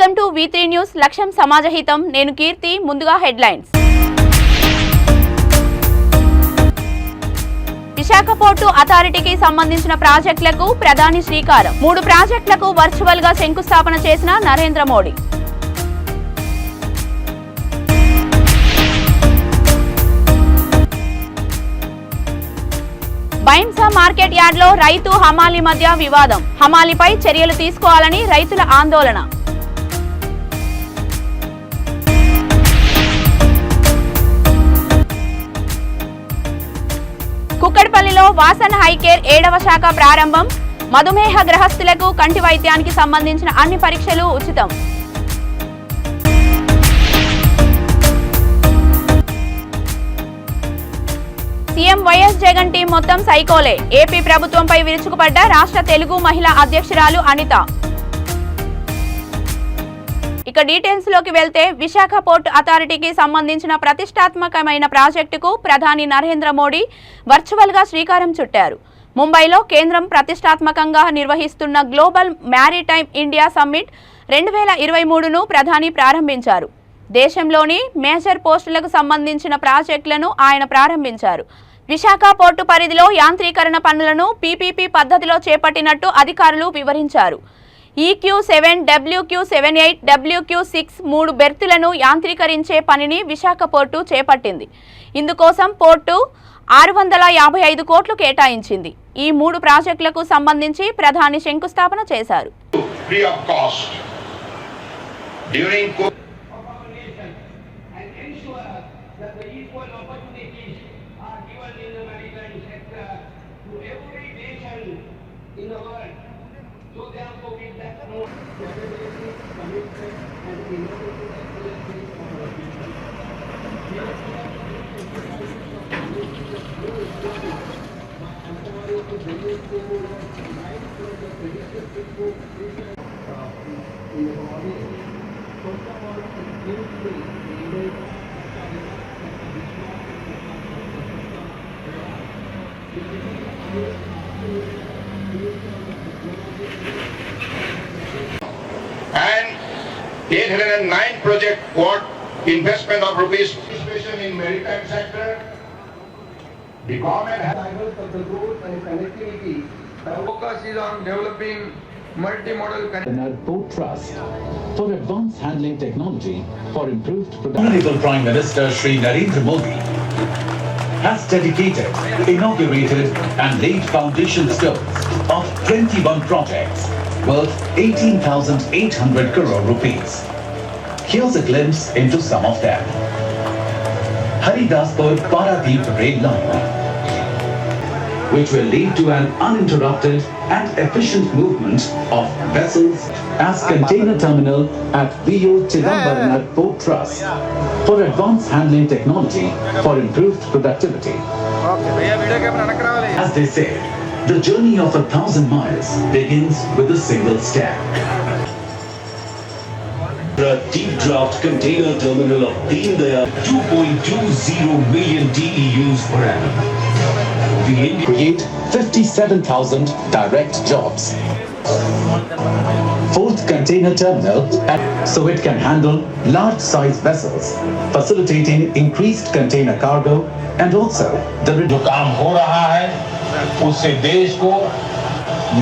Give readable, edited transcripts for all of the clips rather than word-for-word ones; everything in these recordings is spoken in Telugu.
Welcome to V3 news. లక్ష్యం సమాజహితం. నేను కీర్తి. ముందుగా హెడ్లైన్స్. విశాఖ పోర్టు అథారిటీకి సంబంధించిన ప్రాజెక్టులకు ప్రధాని శ్రీకారం. 3 ప్రాజెక్టులకు వర్చువల్ గా శంకుస్థాపన చేసిన నరేంద్ర మోడీ. బైంసా మార్కెట్ యార్డ్ లో రైతు హమాలి మధ్య వివాదం. హమాలిపై చర్యలు తీసుకోవాలని రైతుల ఆందోళన. కుక్కడపల్లిలో వాసన్ హైకేర్ 7వ శాఖ ప్రారంభం. మధుమేహ గ్రహస్థులకు కంటి వైద్యానికి సంబంధించిన అన్ని పరీక్షలు ఉచితం. సీఎం వైఎస్ జగన్ టీం మొత్తం సైకోలే. ఏపీ ప్రభుత్వంపై విరుచుకుపడ్డ రాష్ట్ర తెలుగు మహిళా అధ్యక్షురాలు అనిత. ఇక డీటెయిల్స్ లోకి వెళ్తే, విశాఖ పోర్ట్ అథారిటీకి సంబంధించిన ప్రతిష్టాత్మకమైన ప్రాజెక్టుకు ప్రధాని నరేంద్ర మోడీ వర్చువల్ గా శ్రీకారం చుట్టారు. ముంబైలో కేంద్రం ప్రతిష్టాత్మకంగా నిర్వహిస్తున్న గ్లోబల్ మ్యారిటైమ్ ఇండియా సమ్మిట్ 2023ను ప్రధాని ప్రారంభించారు. దేశంలోని మేజర్ పోస్టులకు సంబంధించిన ప్రాజెక్టులను ఆయన ప్రారంభించారు. విశాఖ పోర్టు పరిధిలో యాంత్రీకరణ పనులను పీపీపీ పద్ధతిలో చేపట్టినట్టు అధికారులు వివరించారు. EQ7, WQ78, WQ6 3 బెర్తులను యాంత్రీకరించే పనిని విశాఖ పోర్టు చేపట్టింది. ఇందుకోసం పోర్టు 655 కోట్లు కేటాయించింది. ఈ 3 ప్రాజెక్టులకు సంబంధించి ప్రధాని శంకుస్థాపన చేశారు. And 809 project got investment of rupees in maritime sector. The government has of the growth and connectivity. The focus is on developing multimodal connectivity. Port Trust for advanced handling technology for improved production. Honorable Prime Minister Shri Narendra Modi has dedicated, inaugurated and laid foundation stones of 21 projects worth 18,800 crore rupees. Here's a glimpse into some of them. Haridaspur Paradeep Rail Line, which will lead to an uninterrupted and efficient movement of vessels as container terminal at VO Chidambaram Port Trust for advanced handling technology for improved productivity. As they say, the journey of 1,000 miles begins with a single step. A deep draft container terminal of Deen Dayal, 2.20 million TEUs per annum. We create 57,000 direct jobs. 4th container terminal, so it can handle large size vessels, facilitating increased container cargo and also the जो काम हो रहा है उससे देश को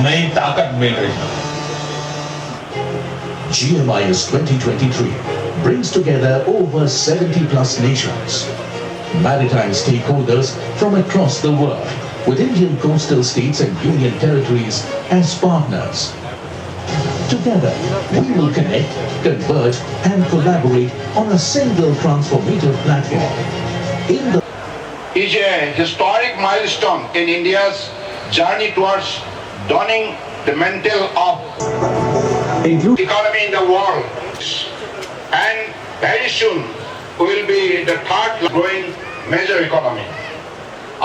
नई ताकत मिल रही है. GMIS 2023 brings together over 70 plus nations, maritime stakeholders from across the world, with Indian coastal states and union territories as partners. Together, we will connect, convert and collaborate on a single transformative platform. Is a historic milestone in India's journey towards donning the mantle of economy in the world, and very soon we will be the 3rd growing major economy.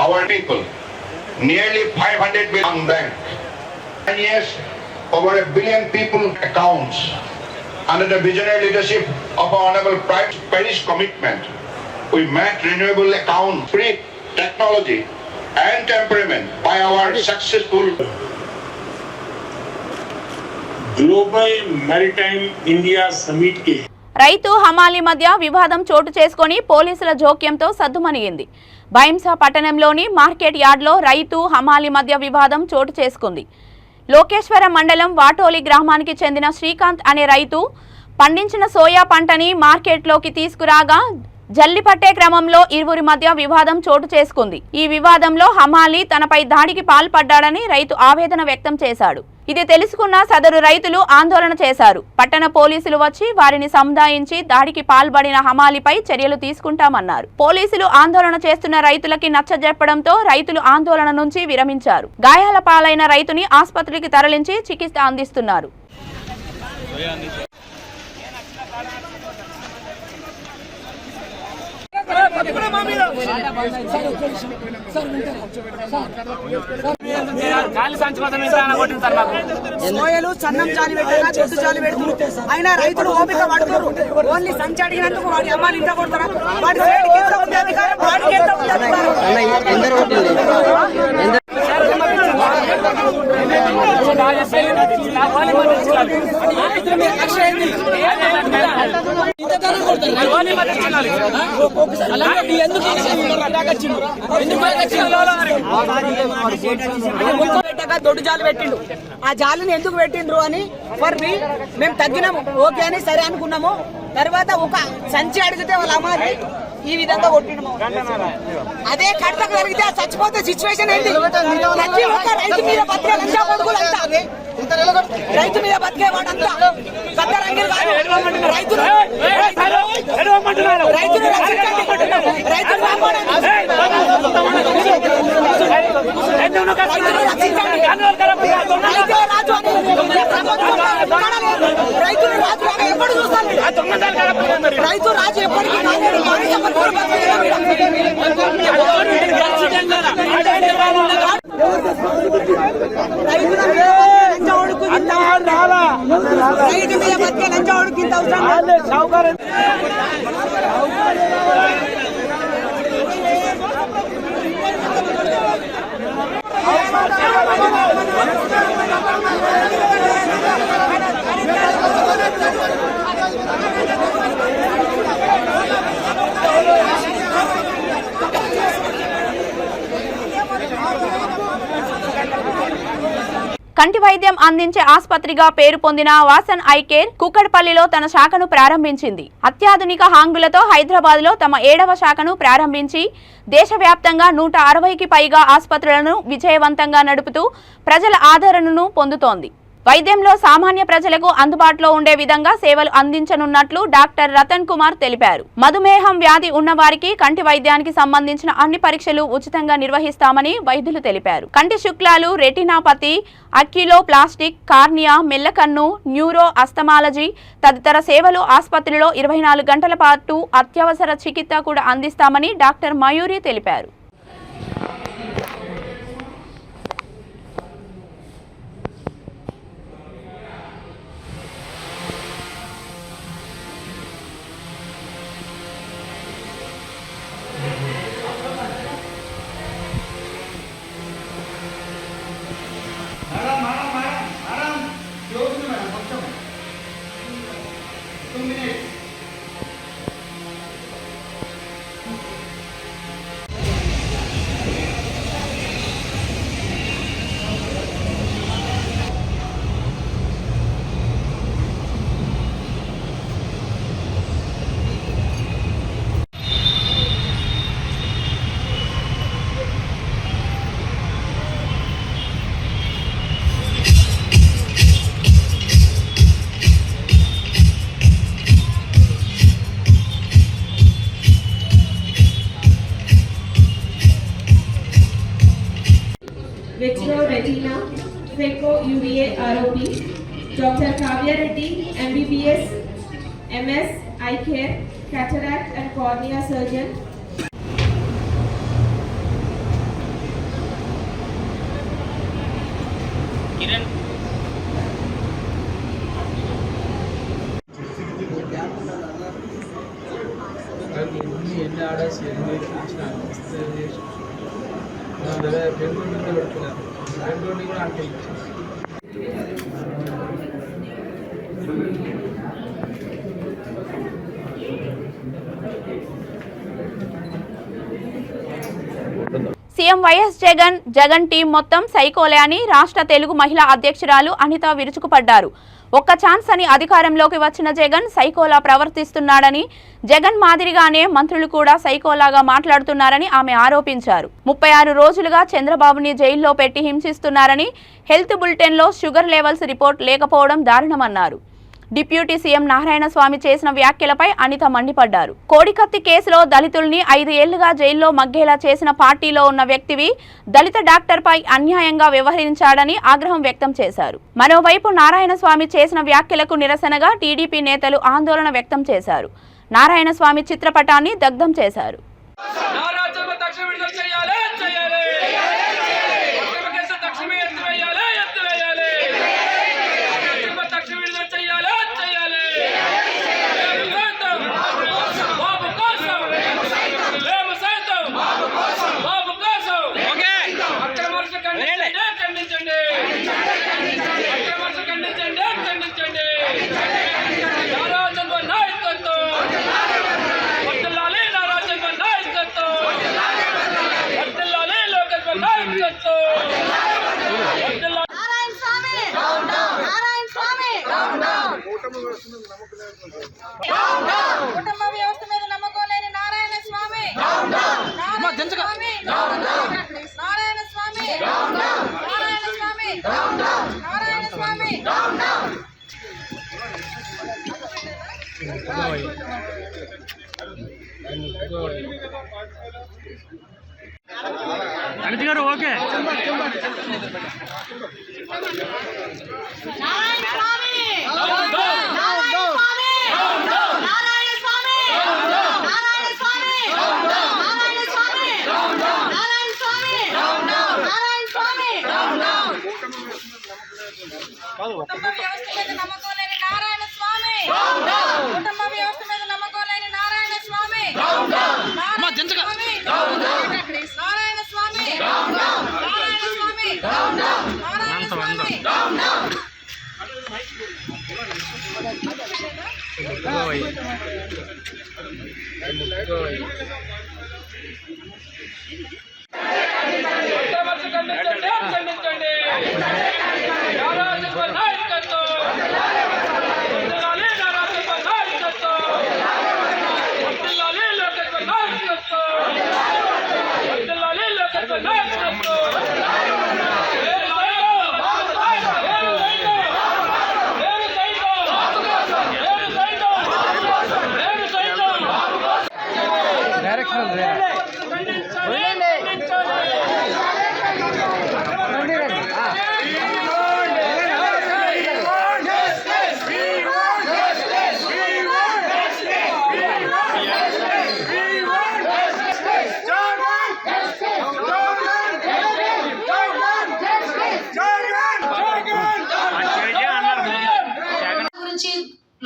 Our people, nearly 500 billion bank, and yes, over 1 billion people accounts. Under the visionary leadership of our Honorable Paris commitment, we met renewable account, free technology and temperament by our successful global maritime India summit के రైతు హమాలి మధ్య వివాదం చోటు చేసుకొని పోలీసుల జోక్యంతో సద్దుమణిగింది. భైంసా పట్టణంలోని మార్కెట్ యార్డ్లో రైతు హమాలి మధ్య వివాదం చోటు చేసుకుంది. లోకేశ్వరం మండలం వాటోలి గ్రామానికి చెందిన శ్రీకాంత్ అనే రైతు పండించిన సోయా పంటని మార్కెట్లోకి తీసుకురాగా జల్లి పట్టే క్రమంలో ఇరువురి మధ్య వివాదం చోటు చేసుకుంది. ఈ వివాదంలో హమాలి తనపై దాడికి పాల్పడ్డాడని రైతు ఆవేదన వ్యక్తం చేశాడు. ఇది తెలుసుకున్న సదరు రైతులు ఆందోళన చేశారు. పట్టణ పోలీసులు వచ్చి వారిని సముదాయించి దాడికి పాల్పడిన హమాలిపై చర్యలు తీసుకుంటామన్నారు. పోలీసులు ఆందోళన చేస్తున్న రైతులకి నచ్చజెప్పడంతో రైతులు ఆందోళన నుంచి విరమించారు. గాయాల పాలైన రైతుని ఆసుపత్రికి తరలించి చికిత్స అందిస్తున్నారు. సోయలు సన్నం జాలి పెట్టినా చెట్టు జాలి పెడుతున్నారు. అయినా రైతులు ఓపిక పడుతున్నారు. ఓన్లీ సంచి అడిగినందుకు వాడి అమ్మాయిలు ఇంత కొడతారా? వాడి రేటుకి ఎంత ఉంది అధికారం, వాడికి ఎంత ఉంది అధికారం? దొడ్డు జాలు పెట్టిండు. ఆ జాలిని ఎందుకు పెట్టిండ్రు అని ఫర్ మీ మేము తగ్గినాము, ఓకే అని సరే అనుకున్నాము. తర్వాత ఒక సంచి అడిగితే వాళ్ళ అమ్మాయి ఈ విధంగా కొట్టిండు. అదే కడతకు కలిగితే చచ్చిపోతే సిచ్యువేషన్ ఏంటి? ప్రతి ఒక్క రైతు మీద బతికే లంచా కొడుకులు అంతా, రైతు మీద బతికే వాడంతా పెద్ద రంగులు కాదు. రైతులు రైతులు రక్షించండి, రైతులు కాపాడండి, రైతే రాజు అని రైతులు రాజు అని ఎప్పుడు చూస్తాను. రైతు రాజు ఎప్పటికీ రైతు మీద బతికే లంచా ఉడికింత అవసరం. కంటి వైద్యం అందించే ఆసుపత్రిగా పేరు పొందిన వాసన్ ఐ కేర్ కుక్కడపల్లిలో తన శాఖను ప్రారంభించింది. అత్యాధునిక హాంగులతో హైదరాబాద్ లో తమ 7వ శాఖను ప్రారంభించి దేశవ్యాప్తంగా 160కి పైగా ఆసుపత్రులను విజయవంతంగా నడుపుతూ ప్రజల ఆదరణను పొందుతోంది. వైద్యంలో సామాన్య ప్రజలకు అందుబాటులో ఉండే విధంగా సేవలు అందించనున్నట్లు డాక్టర్ రతన్ కుమార్ తెలిపారు. మధుమేహం వ్యాధి ఉన్నవారికి కంటి వైద్యానికి సంబంధించిన అన్ని పరీక్షలు ఉచితంగా నిర్వహిస్తామని వైద్యులు తెలిపారు. కంటి శుక్లాలు, రెటినాపతి, అక్యులో ప్లాస్టిక్, కార్నియా, మెల్లకన్ను, న్యూరో, అస్తమాలజీ తదితర సేవలు ఆసుపత్రిలో 24 గంటల పాటు అత్యవసర చికిత్స కూడా అందిస్తామని డాక్టర్ మయూరి తెలిపారు. Vitro Retina, Phaco UVA ROP, Dr. Kavya Reddy, MBBS, MS, Eye Care, Cataract and Cornea Surgeon. Kiran. CM YS Jagan team మొత్తం సైకోలే అని రాష్ట్ర తెలుగు మహిళా అధ్యక్షురాలు అనిత విరుచుకుపడ్డారు. ఒక్క ఛాన్స్ అని అధికారంలోకి వచ్చిన జగన్ సైకోలా ప్రవర్తిస్తున్నాడని, జగన్ మాదిరిగానే మంత్రులు కూడా సైకోలాగా మాట్లాడుతున్నారని ఆమె ఆరోపించారు. 36 రోజులుగా చంద్రబాబుని జైల్లో పెట్టి హింసిస్తున్నారని, హెల్త్ బులెటిన్లో షుగర్ లెవెల్స్ రిపోర్ట్ లేకపోవడం దారుణమన్నారు. డిప్యూటీ సీఎం నారాయణస్వామి చేసిన వ్యాఖ్యలపై అనిత మండిపడ్డారు. కోడికత్తి కేసులో దళితుల్ని 5 ఏళ్లుగా జైల్లో మగ్గేలా చేసిన పార్టీలో ఉన్న వ్యక్తివి దళిత డాక్టర్పై అన్యాయంగా వ్యవహరించాడని ఆగ్రహం వ్యక్తం చేశారు. మరోవైపు నారాయణస్వామి చేసిన వ్యాఖ్యలకు నిరసనగా టీడీపీ నేతలు ఆందోళన వ్యక్తం చేశారు. నారాయణస్వామి చిత్రపటాన్ని దగ్ధం చేశారు. కుటుంబ వ్యవస్థ మీద నమ్మకం లేని నారాయణస్వామి నారాయణస్వామి నారాయణస్వామి నారాయణస్వామి అనిత గారు ఓకే కుటుంబ వ్యవస్థ మీద నమ్మకం లేని నారాయణస్వామి కుటుంబ వ్యవస్థ మీద నమ్మకం లేని నారాయణస్వామి నారాయణస్వామి నారాయణస్వామి నారాయణస్వామి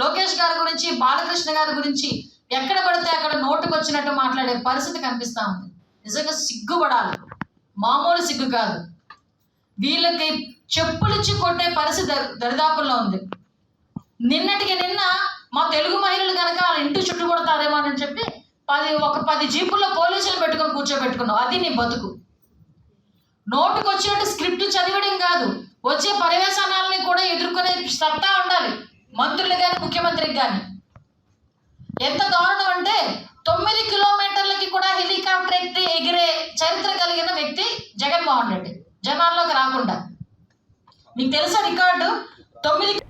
లోకేష్ గారి గురించి, బాలకృష్ణ గారి గురించి ఎక్కడ పడితే అక్కడ నోటుకు వచ్చినట్టు మాట్లాడే పరిస్థితి కనిపిస్తా ఉంది. నిజంగా సిగ్గుపడాలి, మామూలు సిగ్గు కాదు. వీళ్ళకి చెప్పులిచ్చి కొట్టే పరిస్థితి దరిదాపుల్లో ఉంది. నిన్నటికి నిన్న మా తెలుగు మహిళలు కనుక వాళ్ళ ఇంటి చుట్టూ కొడతారేమో అని చెప్పి 10 జీపుల్లో పోలీసులు పెట్టుకొని కూర్చోబెట్టుకున్నావు. అది నీ బతుకు. నోటుకు వచ్చినట్టు స్క్రిప్ట్ చదివడం కాదు, వచ్చే పర్యవసానాలని కూడా ఎదుర్కొనే సత్తా ఉండాలి మంత్రులు కానీ ముఖ్యమంత్రికి కానీ. ఎంత దారుణం అంటే 9 కిలోమీటర్లకి కూడా హెలికాప్టర్ ఎక్కి ఎగిరే చరిత్ర కలిగిన వ్యక్తి జగన్మోహన్ రెడ్డి, జనాల్లోకి రాకుండా. మీకు తెలుసా రికార్డు?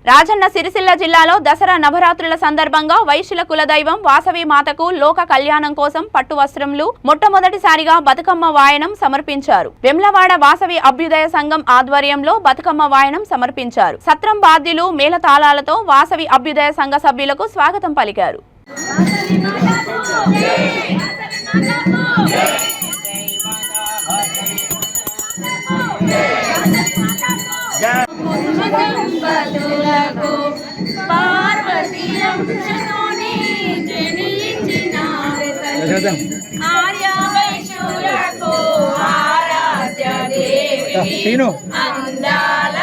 రాజన్న సిరిసిల్ల జిల్లాలో దసరా నవరాత్రుల సందర్భంగా వైశ్యుల కులదైవం వాసవి మాతకు లోక కళ్యాణం కోసం పట్టు వస్త్రములు మొట్టమొదటిసారిగా బతుకమ్మ వాయనం సమర్పించారు. వెమ్లవాడ వాసవి అభ్యుదయ సంఘం ఆధ్వర్యంలో బతుకమ్మ వాయనం సమర్పించారు. సత్రం బాధ్యులు మేళతాళాలతో వాసవి అభ్యుదయ సంఘ సభ్యులకు స్వాగతం పలికారు. అందాల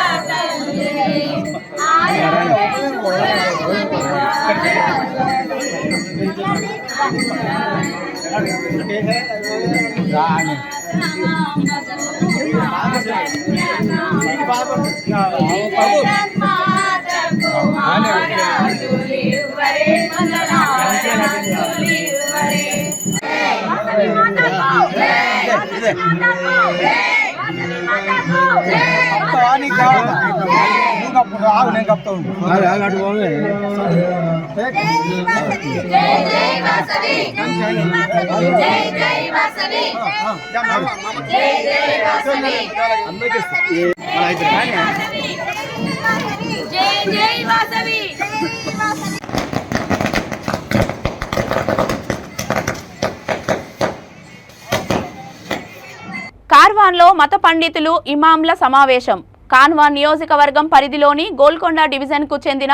కార్వాన్లో మత పండితులు ఇమాంల సమావేశం. కార్వాన్ నియోజకవర్గం పరిధిలోని గోల్కొండ డివిజన్కు చెందిన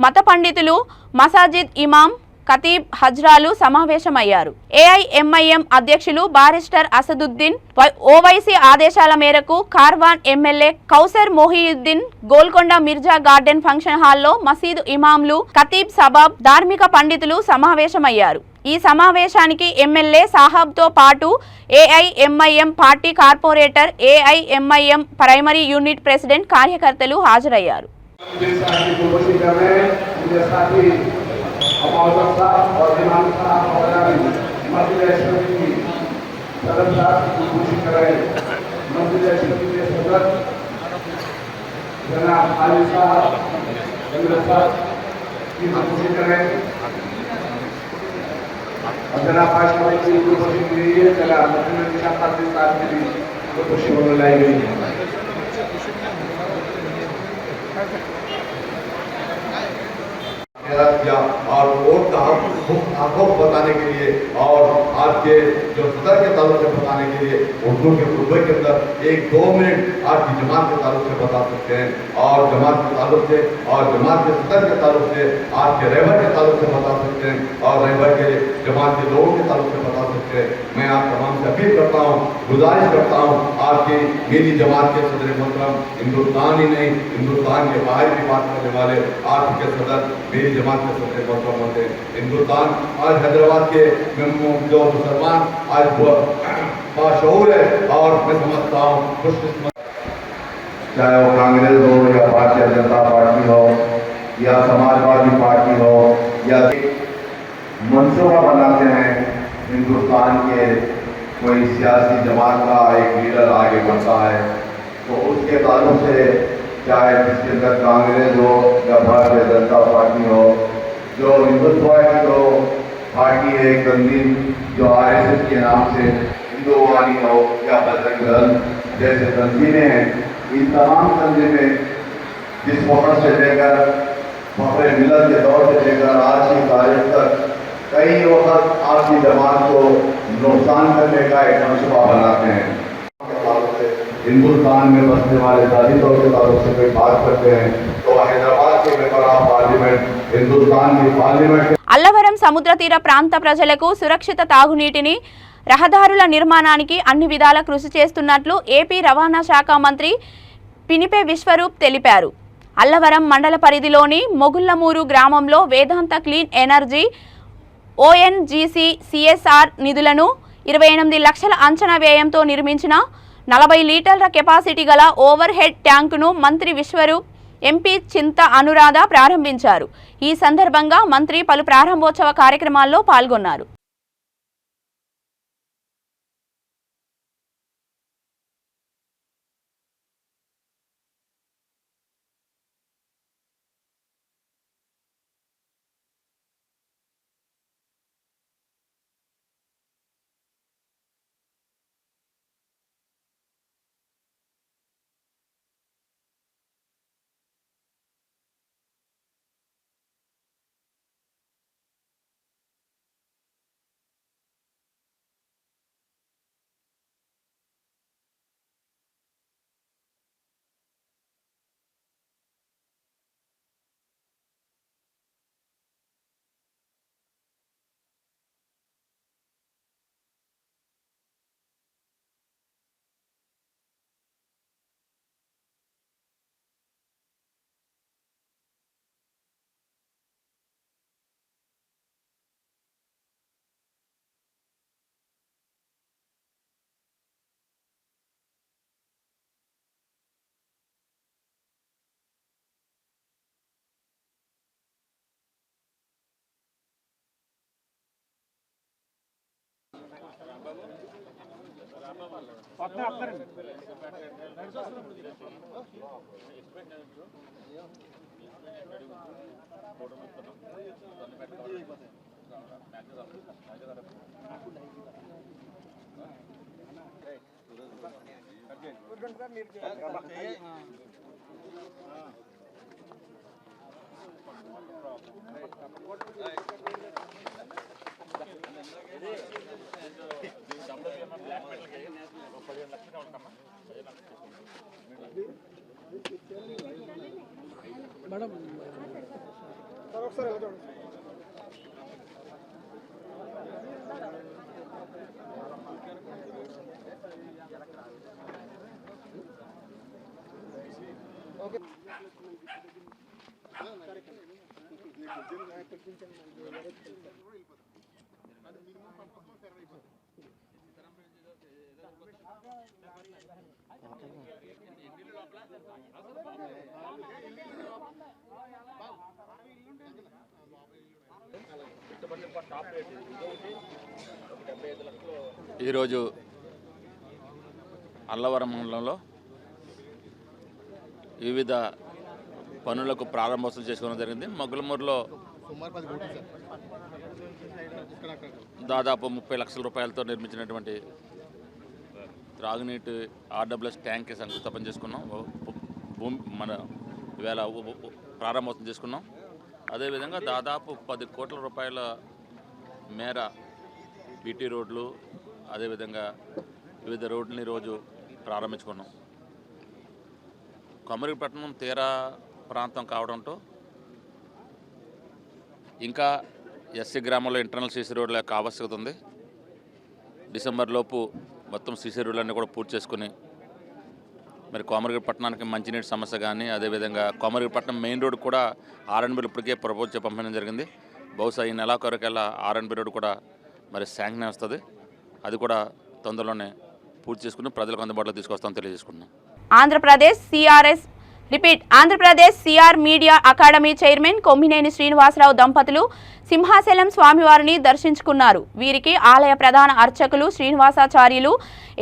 మత పండితులు, మసాజిద్ ఇమాం, ఖతీబ్ హజ్రాలు సమావేశమయ్యారు. ఏఐఎంఐఎం అధ్యక్షులు బారిస్టర్ అసదుద్దీన్ ఓవైసీ ఆదేశాల మేరకు Karwan MLA Kausar Mohiuddin Golconda Mirza garden function హాల్లో మసీదు ఇమాంలు, ఖతీబ్ సబాబ్, ధార్మిక పండితులు సమావేశమయ్యారు. ఈ సమావేశానికి ఎమ్మెల్యే సాహబ్తో పాటు AIMIM party corporator, AIMIM primary unit president, కార్యకర్తలు హాజరయ్యారు. जना पार्टी की कोशिश की गई है, चला मतलब दिशा पार्टी की भी कोशिश होने लाई गई है। किया और वोट का हक बताने के लिए और आज के जो सदर के ताल्लुक से बताने के लिए उर्दू के खुतबे के अंदर 1-2 मिनट आज की जमात के ताल्लुक से बता सकते हैं और जमात के ताल्लुक से और जमात के सदर के ताल्लुक से आज के रहबर के ताल्लुक से बता सकते हैं और रहबर के जमात के लोगों के ताल्लुक से बता सकते हैं। मैं आप तमाम से अपील करता हूँ, गुजारिश करता हूँ, आपकी मेरी जमात के सदर मोहतरम, हिंदुस्तान ही नहीं हिंदुस्तान के बाहर भी बात करने वाले आपके सदर मेरी जमात के सदर मोहतरम होते हैं। हिंदुस्तान आज हैदराबाद के जो मुसलमान आज बाशऊर है और मैं समझता हूँ खुशकिस्मत, चाहे वो कांग्रेस हो या भारतीय जनता पार्टी हो या समाजवादी पार्टी हो या मनसूबा बनाते हैं हिंदुस्तान के कोई सियासी जमात का एक लीडर आगे बढ़ता है तो उसके ताल्लुक से चाहे जिसके अंदर कांग्रेस हो या भारतीय जनता पार्टी हो, जो हिंदुत्व की जो पार्टी है तंजीम जो आरएसएस के नाम से हिंदुवानी हो या बजरंग दल जैसे तंजीमें हैं, इन तमाम तंजीमें जिस वक्त से लेकर फखरे मिलत के दौर से लेकर आज की तारीख तक कई वक्त आपकी जमात को नुकसान करने का एक मनसूबा बनाते हैं। हिंदुस्तान में बसने वाले दलितों के ताल्लुक से कोई बात करते हैं तो हैदराबाद के मेंबर ऑफ पार्लियामेंट हिंदुस्तान की पार्लियामेंट అల్లవరం సముద్ర తీర ప్రాంత ప్రజలకు సురక్షిత తాగునీటిని, రహదారుల నిర్మాణానికి అన్ని విధాల కృషి చేస్తున్నట్లు ఏపీ రవాణా శాఖ మంత్రి పినిపే విశ్వరూప్ తెలిపారు. అల్లవరం మండల పరిధిలోని మొగుళ్లమూరు గ్రామంలో వేదాంత క్లీన్ ఎనర్జీ ఓఎన్జీసీ సిఎస్ఆర్ నిధులను 28 లక్షల అంచనా వ్యయంతో నిర్మించిన 40 లీటర్ల కెపాసిటీ గల ఓవర్ హెడ్ ట్యాంకును మంత్రి విశ్వరూప్, ఎంపీ చింత అనురాధ ప్రారంభించారు. ఈ సందర్భంగా మంత్రి పలు ప్రారంభోత్సవ కార్యక్రమాల్లో పాల్గొన్నారు. ఈరోజు అల్లవరం మండలంలో వివిధ పనులకు ప్రారంభోత్సవం చేసుకోవడం జరిగింది. మొగలమూరులో దాదాపు 30 లక్షల రూపాయలతో నిర్మించినటువంటి త్రాగునీటి ఆర్డబ్ల్యూఎస్ ట్యాంక్ శంకుస్థాపన చేసుకున్నాం. మన ఈవేళ ప్రారంభోత్సవం చేసుకున్నాం. అదేవిధంగా దాదాపు 10 కోట్ల రూపాయల మేర బీటీ రోడ్లు, అదేవిధంగా వివిధ రోడ్లని రోజు ప్రారంభించుకున్నాం. కొమరిపట్నం తీరా ప్రాంతం కావడంతో ఇంకా ఎస్సీ గ్రామంలో ఇంటర్నల్ సీసీ రోడ్ల యొక్క ఆవశ్యకత ఉంది. డిసెంబర్ లోపు మొత్తం సీసీ రోడ్లన్నీ కూడా పూర్తి చేసుకుని మరి కోమరిపట్నానికి మంచినీటి సమస్య కానీ, అదేవిధంగా కోమరిపట్నం మెయిన్ రోడ్ కూడా ఆర్ఎన్బిలు ఇప్పటికే ప్రపోజ్ పంపడం జరిగింది. బహుశా ఈ నెలాఖరుకల్లా ఆర్ఎన్బి రోడ్ కూడా మరి శాంక్షన్ వస్తుంది. అది కూడా తొందరలోనే పూర్తి చేసుకుని ప్రజలకు అందుబాటులో తీసుకొస్తామని తెలియజేసుకుంటున్నాం. Andhra Pradesh CR media academy chairman Kommineni Srinivasa Rao దంపతులు సింహాచలం స్వామివారిని దర్శించుకున్నారు. వీరికి ఆలయ ప్రధాన అర్చకులు శ్రీనివాసాచార్యులు,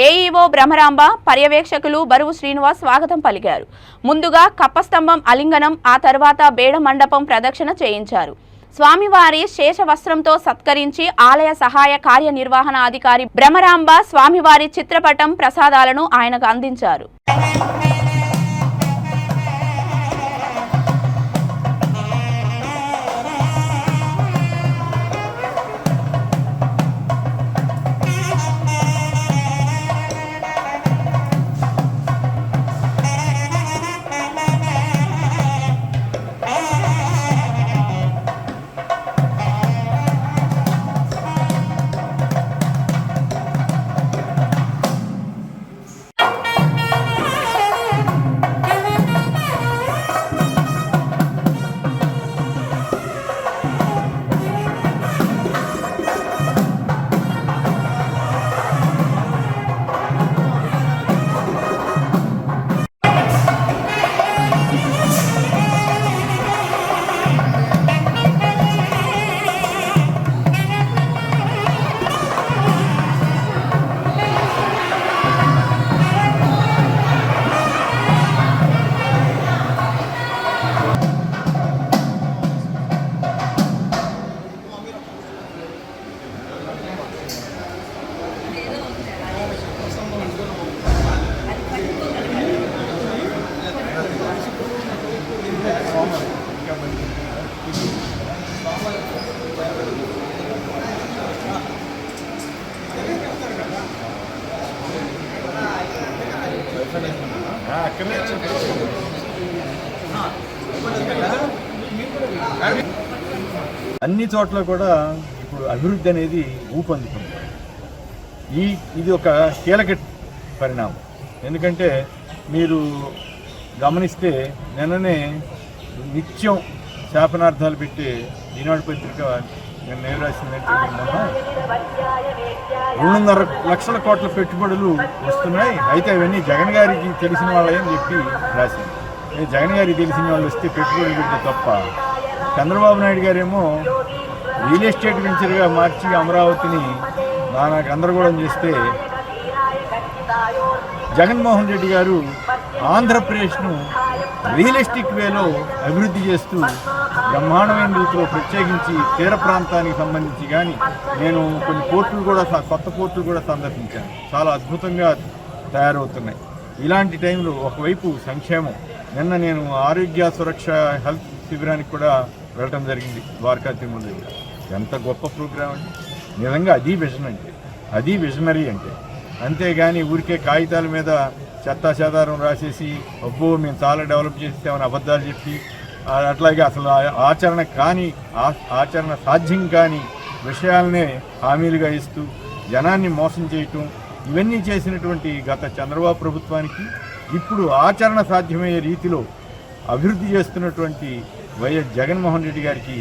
ఏఈఓ బ్రహ్మరాంబ, పర్యవేక్షకులు బరువు శ్రీనివాస్ స్వాగతం పలికారు. ముందుగా కప్పస్తంభం అలింగనం, ఆ తర్వాత బేడ మండపం ప్రదక్షిణ చేయించారు. స్వామివారి శేషవస్త్రంతో సత్కరించి ఆలయ సహాయ కార్యనిర్వహణ అధికారి బ్రహ్మరాంబ స్వామివారి చిత్రపటం ప్రసాదాలను ఆయనకు అందించారు. అన్ని చోట్ల కూడా ఇప్పుడు అభివృద్ధి అనేది ఊపందుతుంది. ఇది ఒక కీలక పరిణామం. ఎందుకంటే మీరు గమనిస్తే నిన్ననే నిత్యం శాపనార్థాలు పెట్టి ఈనాడు పత్రిక నేను రాసిందంటే మొన్న 2.5 లక్షల కోట్ల పెట్టుబడులు వస్తున్నాయి, అయితే అవన్నీ జగన్ గారికి తెలిసిన వాళ్ళని చెప్పి రాసింది. జగన్ గారికి తెలిసిన వాళ్ళు వస్తే పెట్టుబడులు పెడితే తప్ప, చంద్రబాబు నాయుడు గారేమో రియల్ ఎస్టేట్ వెంచర్గా మార్చి అమరావతిని నానా గందరగోళం చేస్తే జగన్మోహన్ రెడ్డి గారు ఆంధ్రప్రదేశ్ను రియలిస్టిక్ వేలో అభివృద్ధి చేస్తూ బ్రహ్మాండమైన రీతిలో ప్రత్యేకించి తీర ప్రాంతానికి సంబంధించి కానీ నేను కొన్ని పోర్టులు కూడా కొత్త పోర్టులు కూడా సందర్శించాను. చాలా అద్భుతంగా తయారవుతున్నాయి. ఇలాంటి టైంలో ఒకవైపు సంక్షేమం, నిన్న నేను ఆరోగ్య సురక్ష హెల్త్ శిబిరానికి కూడా వెళ్ళడం జరిగింది ద్వారకా తిరుమల దగ్గర. ఎంత గొప్ప ప్రోగ్రాం అండి, నిజంగా అది విజన్ అంటే, అది విజనరీ అంటే. అంతేగాని ఊరికే కాగితాల మీద చెత్తా చెదారం రాసేసి అబ్బో మేము చాలా డెవలప్ చేసామని అబద్ధాలు చెప్పి అట్లాగే అసలు ఆచరణ సాధ్యం కాని విషయాలనే హామీలుగా ఇస్తూ జనాన్ని మోసం చేయటం, ఇవన్నీ చేసినటువంటి గత చంద్రబాబు ప్రభుత్వానికి ఇప్పుడు ఆచరణ సాధ్యమయ్యే రీతిలో అభివృద్ధి చేస్తున్నటువంటి వైఎస్ జగన్మోహన్ రెడ్డి గారికి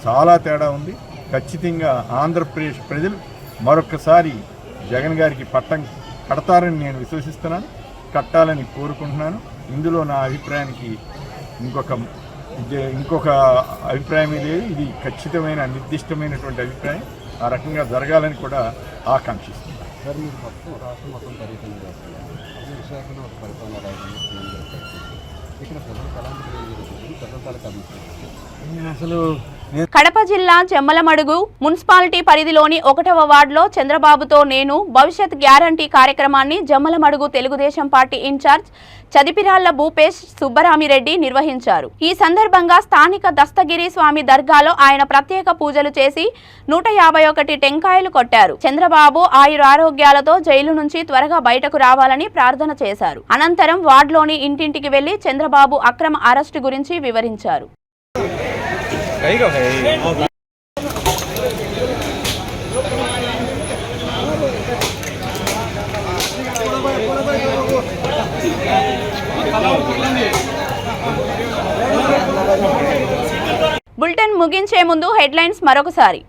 చాలా తేడా ఉంది. ఖచ్చితంగా ఆంధ్రప్రదేశ్ ప్రజలు మరొకసారి జగన్ గారికి పట్టం కడతారని నేను విశ్వసిస్తున్నాను, కట్టాలని కోరుకుంటున్నాను. ఇందులో నా అభిప్రాయానికి ఇంకొక అభిప్రాయమే లేదు. ఇది ఖచ్చితమైన నిర్దిష్టమైనటువంటి అభిప్రాయం. ఆ రకంగా జరగాలని కూడా ఆకాంక్షిస్తున్నాను. సార్, మీరు మొత్తం రాష్ట్రం మొత్తం పర్యటన చేస్తున్నారు. విశాఖలో ఒక పరిపాలన రాజధాని ఇక్కడ ప్రజలకు ఎలాంటి ప్రజల తాలూకు అభిప్రాయం అసలు కడప జిల్లా జమ్మలమడుగు మున్సిపాలిటీ పరిధిలోని 1వ వార్డులో చంద్రబాబుతో నేను భవిష్యత్ గ్యారంటీ కార్యక్రమాన్ని జమ్మలమడుగు తెలుగుదేశం పార్టీ ఇన్ఛార్జ్ చదిపిరాళ్ల భూపేష్ సుబ్బరామిరెడ్డి నిర్వహించారు. ఈ సందర్భంగా స్థానిక దస్తగిరి స్వామి దర్గాలో ఆయన ప్రత్యేక పూజలు చేసి 151 టెంకాయలు కొట్టారు. చంద్రబాబు ఆయురారోగ్యాలతో జైలు నుంచి త్వరగా బయటకు రావాలని ప్రార్థన చేశారు. అనంతరం వార్డులోని ఇంటింటికి వెళ్లి చంద్రబాబు అక్రమ అరెస్టు గురించి వివరించారు. బులెటిన్ ముగించే ముందు హెడ్లైన్స్ మరొకసారి.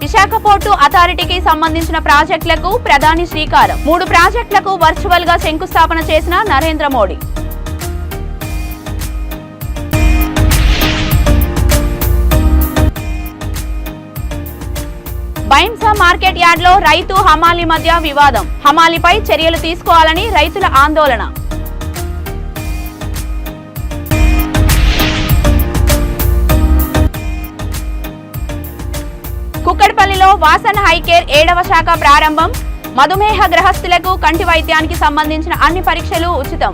విశాఖ పోర్టు అథారిటీకి సంబంధించిన ప్రాజెక్టులకు ప్రధాని శ్రీకారం. 3 ప్రాజెక్టులకు వర్చువల్ గా శంకుస్థాపన చేసిన నరేంద్ర మోడీ. బైంసా మార్కెట్ యార్డ్లో రైతు హమాలి మధ్య వివాదం. హమాలిపై చర్యలు తీసుకోవాలని రైతుల ఆందోళన. కుక్కడపల్లిలో వాసన్ హైకేర్ 7వ శాఖ ప్రారంభం. మధుమేహ గ్రహస్థులకు కంటి వైద్యానికి సంబంధించిన అన్ని పరీక్షలు ఉచితం.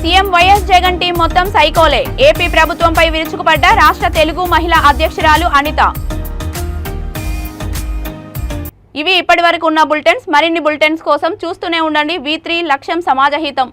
సీఎం వైఎస్ జగన్ టీం మొత్తం సైకోలే. ఏపీ ప్రభుత్వంపై విరుచుకుపడ్డ రాష్ట్ర తెలుగు మహిళా అధ్యక్షురాలు అనిత. ఇవి ఇప్పటివరకు ఉన్న బులెటిన్స్. మరిన్ని బులెటిన్స్ కోసం చూస్తూనే ఉండండి V3 లక్ష్యం సమాజహితం.